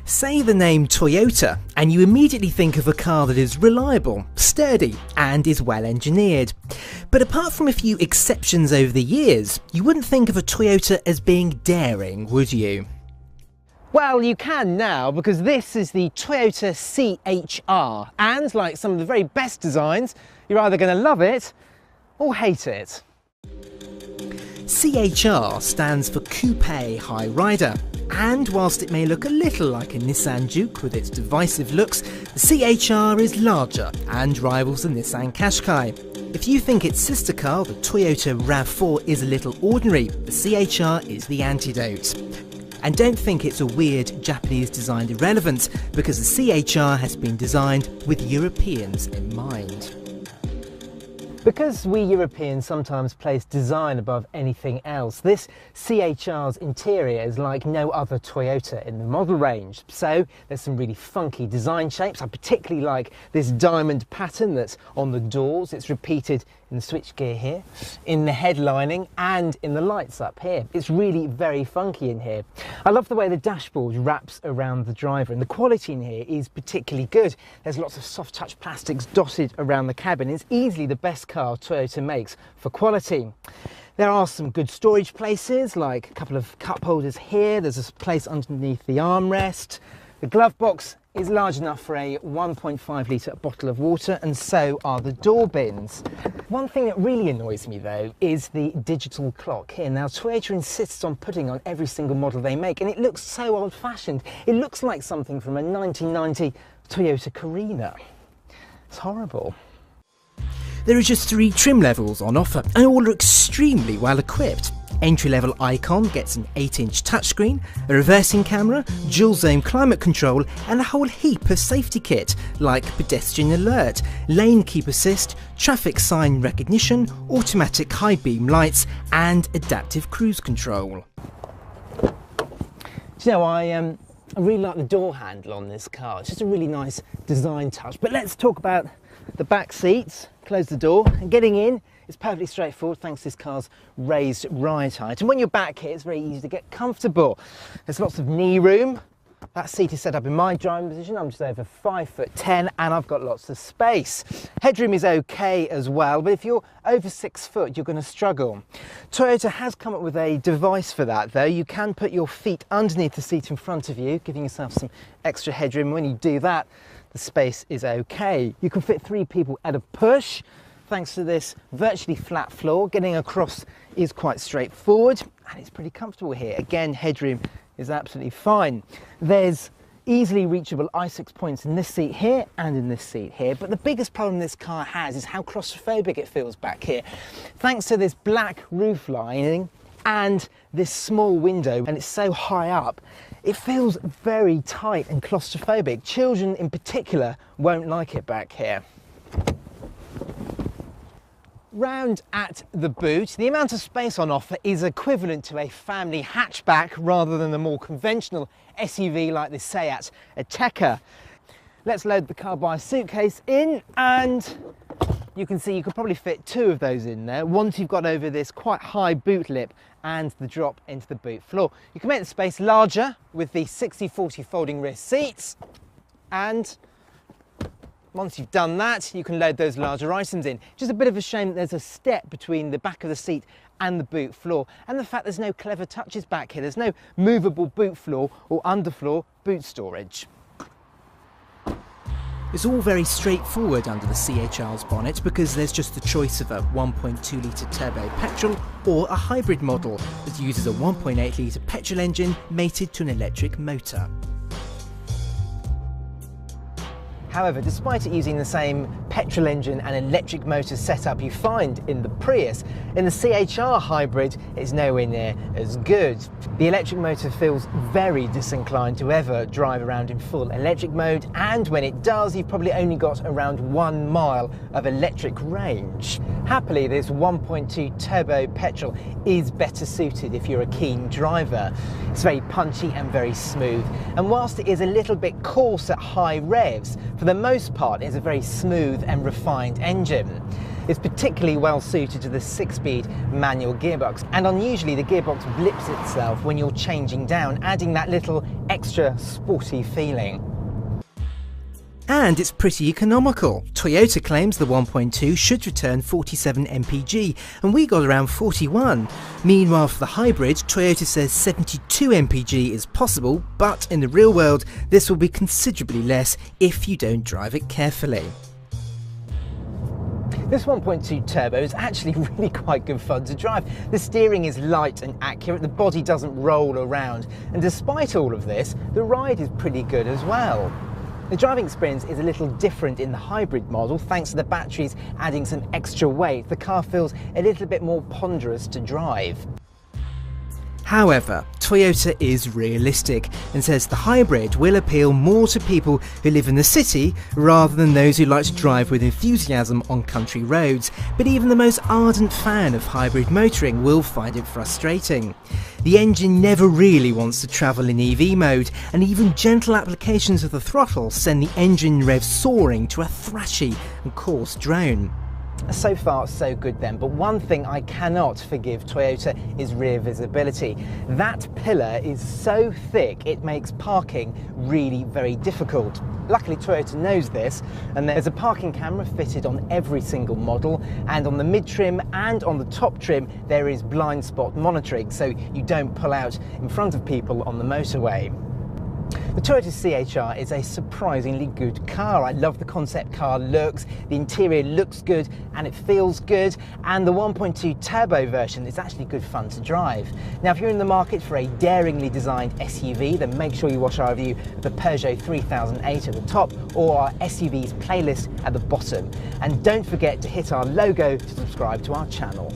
Say the name Toyota and you immediately think of a car that is reliable, sturdy and is well engineered. But apart from a few exceptions over the years, you wouldn't think of a Toyota as being daring, would you? Well, you can now, because this is the Toyota CHR, and like some of the very best designs, you're either going to love it or hate it. CHR stands for Coupe High Rider, and whilst it may look a little like a Nissan Juke with its divisive looks, the CHR is larger and rivals the Nissan Qashqai. If you think its sister car, the Toyota RAV4, is a little ordinary, the CHR is the antidote. And don't think it's a weird Japanese designed irrelevance, because the CHR has been designed with Europeans in mind. Because we Europeans sometimes place design above anything else, this CHR's interior is like no other Toyota in the model range. So there's some really funky design shapes. I particularly like this diamond pattern that's on the doors. It's repeated in the switchgear here, in the headlining and in the lights up here. It's really very funky in here. I love the way the dashboard wraps around the driver, and the quality in here is particularly good. There's lots of soft touch plastics dotted around the cabin. It's easily the best car Toyota makes for quality. There are some good storage places, like a couple of cup holders here. There's a place underneath the armrest. The glove box is large enough for a 1.5 litre bottle of water, and so are the door bins. One thing that really annoys me though is the digital clock here. Now Toyota insists on putting on every single model they make, and it looks so old-fashioned. It looks like something from a 1990 Toyota Carina. It's horrible. There are just 3 trim levels on offer, and all are extremely well equipped. Entry-level Icon gets an 8-inch touchscreen, a reversing camera, dual-zone climate control, and a whole heap of safety kit like pedestrian alert, lane keep assist, traffic sign recognition, automatic high beam lights, and adaptive cruise control. Do you know, I really like the door handle on this car. It's just a really nice design touch. But let's talk about the back seats. Close the door, and getting in is perfectly straightforward thanks to this car's raised ride height. And when you're back here, it's very easy to get comfortable. There's lots of knee room. That seat is set up in my driving position. I'm just over 5'10", and I've got lots of space. Headroom is okay as well, but if you're over 6 foot, you're going to struggle. Toyota has come up with a device for that though. You can put your feet underneath the seat in front of you, giving yourself some extra headroom. When you do that, the space is okay. You can fit 3 people at a push. Thanks to this virtually flat floor, getting across is quite straightforward, and it's pretty comfortable here. Again, headroom is absolutely fine. There's easily reachable I6 points in this seat here and in this seat here, but the biggest problem this car has is how claustrophobic it feels back here. Thanks to this black roof lining and this small window, and it's so high up, it feels very tight and claustrophobic. Children in particular won't like it back here. Round at the boot, the amount of space on offer is equivalent to a family hatchback rather than the more conventional SUV like the Seat Ateca. Let's load the car by suitcase in, and you can see you could probably fit 2 of those in there once you've got over this quite high boot lip and the drop into the boot floor. You can make the space larger with the 60/40 folding rear seats, and once you've done that, you can load those larger items in. Just a bit of a shame that there's a step between the back of the seat and the boot floor, and the fact there's no clever touches back here. There's no movable boot floor or underfloor boot storage. It's all very straightforward under the CHR's bonnet, because there's just the choice of a 1.2 litre turbo petrol or a hybrid model that uses a 1.8 litre petrol engine mated to an electric motor. However, despite it using the same petrol engine and electric motor setup you find in the Prius, in the CHR hybrid it's nowhere near as good. The electric motor feels very disinclined to ever drive around in full electric mode, and when it does, you've probably only got around 1 mile of electric range. Happily, this 1.2 turbo petrol is better suited if you're a keen driver. It's very punchy and very smooth, and whilst it is a little bit coarse at high revs, for the most part it's a very smooth and refined engine. It's particularly well suited to the 6-speed manual gearbox, and unusually the gearbox blips itself when you're changing down, adding that little extra sporty feeling. And it's pretty economical. Toyota claims the 1.2 should return 47 mpg, and we got around 41. Meanwhile, for the hybrid, Toyota says 72 mpg is possible, but in the real world, this will be considerably less if you don't drive it carefully. This 1.2 turbo is actually really quite good fun to drive. The steering is light and accurate, the body doesn't roll around, and despite all of this, the ride is pretty good as well. The driving experience is a little different in the hybrid model thanks to the batteries adding some extra weight. The car feels a little bit more ponderous to drive. However, Toyota is realistic and says the hybrid will appeal more to people who live in the city rather than those who like to drive with enthusiasm on country roads, but even the most ardent fan of hybrid motoring will find it frustrating. The engine never really wants to travel in EV mode, and even gentle applications of the throttle send the engine rev soaring to a thrashy and coarse drone. So far, so good then, but one thing I cannot forgive Toyota is rear visibility. That pillar is so thick it makes parking really very difficult. Luckily Toyota knows this, and there's a parking camera fitted on every single model, and on the mid-trim and on the top trim there is blind spot monitoring, so you don't pull out in front of people on the motorway. The Toyota C-HR is a surprisingly good car. I love the concept car looks, the interior looks good and it feels good, and the 1.2 turbo version is actually good fun to drive. Now if you're in the market for a daringly designed SUV, then make sure you watch our review of the Peugeot 3008 at the top or our SUVs playlist at the bottom. And don't forget to hit our logo to subscribe to our channel.